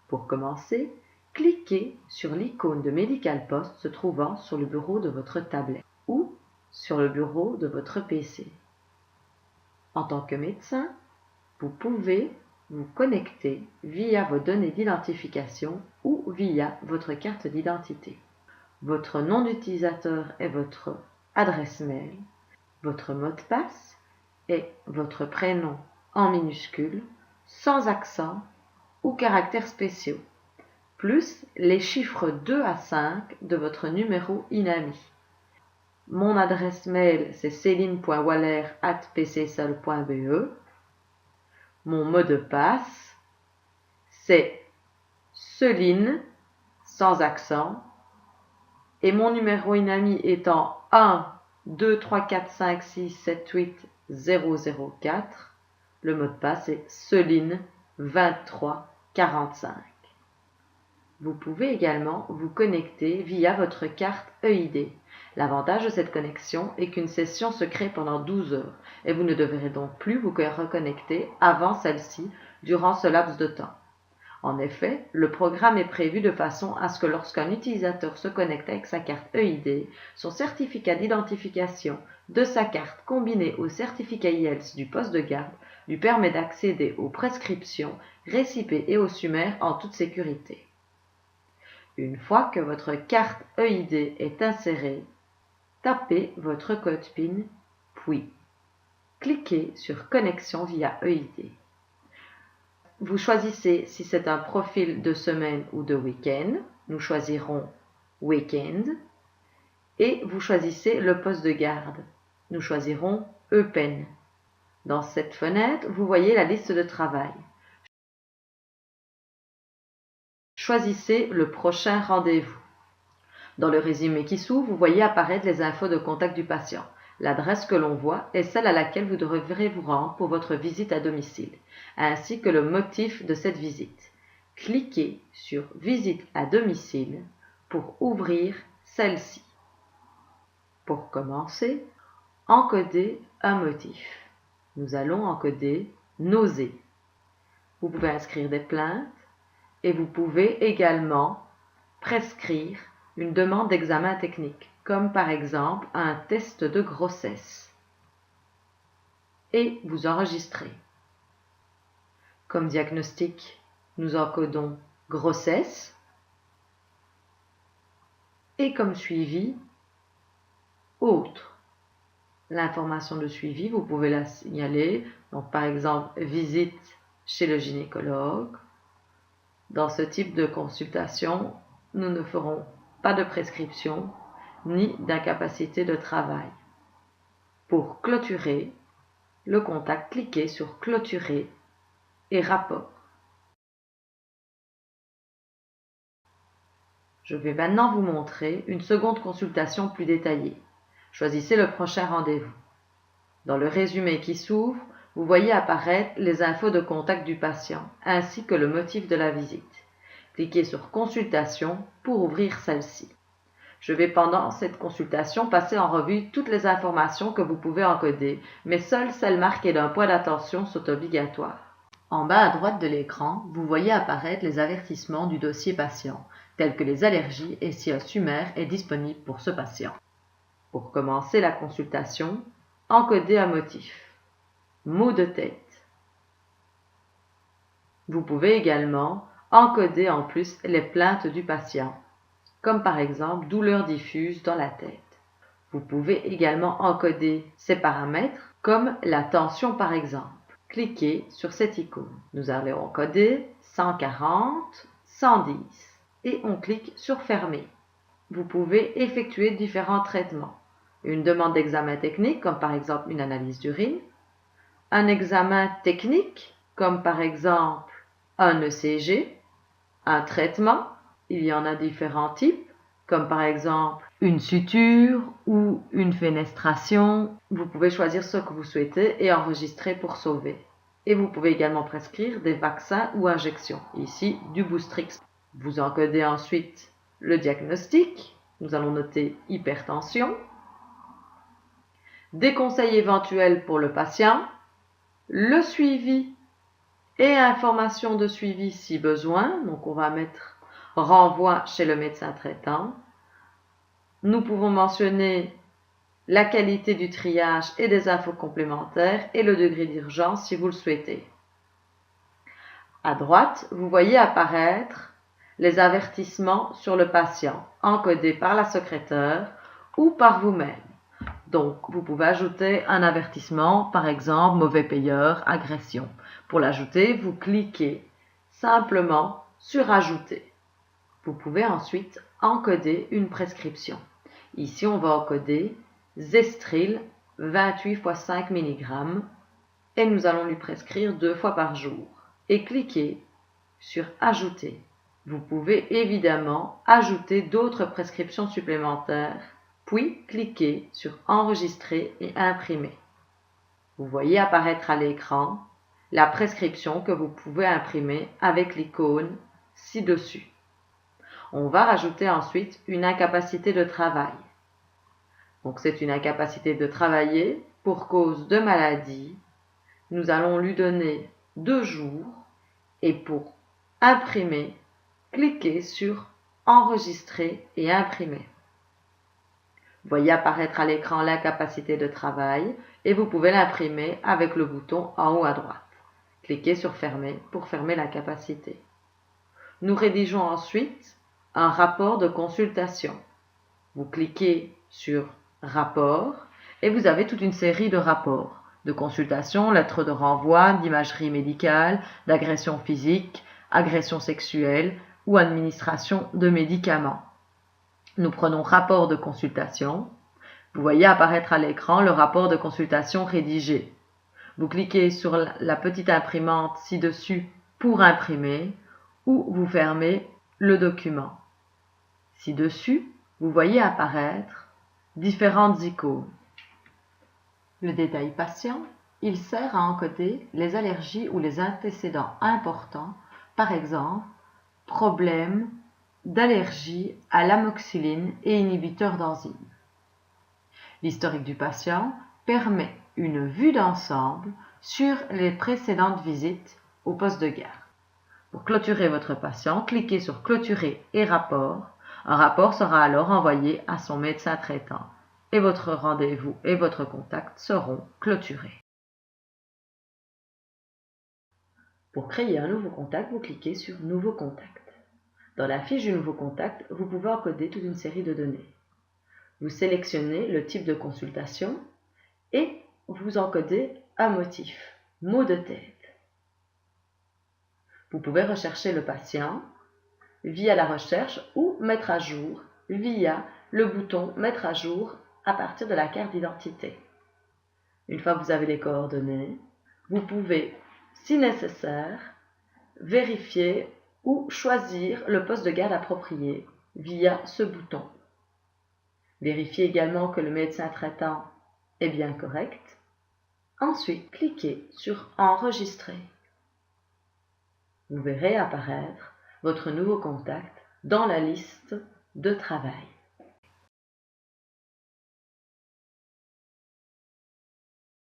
Pour commencer, cliquez sur l'icône de Medical Post se trouvant sur le bureau de votre tablette ou sur le bureau de votre PC. En tant que médecin, vous pouvez vous connecter via vos données d'identification ou via votre carte d'identité. Votre nom d'utilisateur est votre adresse mail, votre mot de passe est votre prénom en minuscules, sans accent ou caractères spéciaux, plus les chiffres 2 à 5 de votre numéro INAMI. Mon adresse mail, c'est celine.waller@pcsol.be. Mon mot de passe, c'est Celine, sans accent. Et mon numéro INAMI étant 1 2 3 4 5 6 7 8 0 0 4. Le mot de passe est Celine 23 45. Vous pouvez également vous connecter via votre carte EID. L'avantage de cette connexion est qu'une session se crée pendant 12 heures et vous ne devrez donc plus vous reconnecter avant celle-ci durant ce laps de temps. En effet, le programme est prévu de façon à ce que lorsqu'un utilisateur se connecte avec sa carte EID, son certificat d'identification de sa carte combiné au certificat IELTS du poste de garde lui permet d'accéder aux prescriptions, récipients et aux summaires en toute sécurité. Une fois que votre carte EID est insérée, tapez votre code PIN, puis cliquez sur Connexion via EID. Vous choisissez si c'est un profil de semaine ou de week-end. Nous choisirons Week-end. Et vous choisissez le poste de garde. Nous choisirons Eupen. Dans cette fenêtre, vous voyez la liste de travail. Choisissez le prochain rendez-vous. Dans le résumé qui s'ouvre, vous voyez apparaître les infos de contact du patient. L'adresse que l'on voit est celle à laquelle vous devrez vous rendre pour votre visite à domicile, ainsi que le motif de cette visite. Cliquez sur « Visite à domicile » pour ouvrir celle-ci. Pour commencer, encodez un motif. Nous allons encoder « nausée ». Vous pouvez inscrire des plaintes et vous pouvez également prescrire une demande d'examen technique, comme par exemple un test de grossesse, et vous enregistrez. Comme diagnostic, nous encodons grossesse, et comme suivi, autre. L'information de suivi, vous pouvez la signaler, donc par exemple visite chez le gynécologue. Dans ce type de consultation, nous ne ferons pas de prescription ni d'incapacité de travail. Pour clôturer le contact, cliquez sur Clôturer et Rapport. Je vais maintenant vous montrer une seconde consultation plus détaillée. Choisissez le prochain rendez-vous. Dans le résumé qui s'ouvre, vous voyez apparaître les infos de contact du patient ainsi que le motif de la visite. Cliquez sur Consultation pour ouvrir celle-ci. Je vais pendant cette consultation passer en revue toutes les informations que vous pouvez encoder, mais seules celles marquées d'un point d'attention sont obligatoires. En bas à droite de l'écran, vous voyez apparaître les avertissements du dossier patient, tels que les allergies et si un summaire est disponible pour ce patient. Pour commencer la consultation, encodez un motif. Maux de tête. Vous pouvez également encoder en plus les plaintes du patient, comme par exemple douleur diffuse dans la tête. Vous pouvez également encoder ces paramètres, comme la tension par exemple. Cliquez sur cette icône. Nous allons encoder 140, 110 et on clique sur Fermer. Vous pouvez effectuer différents traitements. Une demande d'examen technique, comme par exemple une analyse d'urine. Un examen technique, comme par exemple un ECG. Un traitement, il y en a différents types, comme par exemple une suture ou une fenestration. Vous pouvez choisir ce que vous souhaitez et enregistrer pour sauver. Et vous pouvez également prescrire des vaccins ou injections, ici du Boostrix. Vous encodez ensuite le diagnostic. Nous allons noter hypertension. Des conseils éventuels pour le patient. Le suivi et information de suivi si besoin. Donc on va mettre renvoi chez le médecin traitant. Nous pouvons mentionner la qualité du triage et des infos complémentaires et le degré d'urgence si vous le souhaitez. À droite, vous voyez apparaître les avertissements sur le patient, encodés par la secrétaire ou par vous-même. Donc, vous pouvez ajouter un avertissement, par exemple, mauvais payeur, agression. Pour l'ajouter, vous cliquez simplement sur Ajouter. Vous pouvez ensuite encoder une prescription. Ici, on va encoder Zestril 28 x 5 mg et nous allons lui prescrire 2 fois par jour. Et cliquez sur Ajouter. Vous pouvez évidemment ajouter d'autres prescriptions supplémentaires, puis cliquez sur Enregistrer et imprimer. Vous voyez apparaître à l'écran la prescription que vous pouvez imprimer avec l'icône ci-dessus. On va rajouter ensuite une incapacité de travail. Donc c'est une incapacité de travailler pour cause de maladie. Nous allons lui donner 2 jours et pour imprimer, cliquez sur Enregistrer et imprimer. Vous voyez apparaître à l'écran l'incapacité de travail et vous pouvez l'imprimer avec le bouton en haut à droite. Cliquez sur Fermer pour fermer l'incapacité. Nous rédigeons ensuite un rapport de consultation. Vous cliquez sur Rapport et vous avez toute une série de rapports de consultation, lettres de renvoi, d'imagerie médicale, d'agression physique, agression sexuelle ou administration de médicaments. Nous prenons rapport de consultation. Vous voyez apparaître à l'écran le rapport de consultation rédigé. Vous cliquez sur la petite imprimante ci-dessus pour imprimer ou vous fermez le document. Ci-dessus, vous voyez apparaître différentes icônes. Le détail patient, il sert à encoder les allergies ou les antécédents importants, par exemple, problème d'allergie à l'amoxicilline et inhibiteur d'enzymes. L'historique du patient permet une vue d'ensemble sur les précédentes visites au poste de garde. Pour clôturer votre patient, cliquez sur Clôturer et rapport. Un rapport sera alors envoyé à son médecin traitant et votre rendez-vous et votre contact seront clôturés. Pour créer un nouveau contact, vous cliquez sur Nouveau contact. Dans la fiche du nouveau contact, vous pouvez encoder toute une série de données. Vous sélectionnez le type de consultation et vous encodez un motif, mot de tête. Vous pouvez rechercher le patient via la recherche ou mettre à jour via le bouton Mettre à jour à partir de la carte d'identité. Une fois que vous avez les coordonnées, vous pouvez, si nécessaire, vérifier ou choisir le poste de garde approprié via ce bouton. Vérifiez également que le médecin traitant est bien correct. Ensuite, cliquez sur Enregistrer. Vous verrez apparaître votre nouveau contact dans la liste de travail.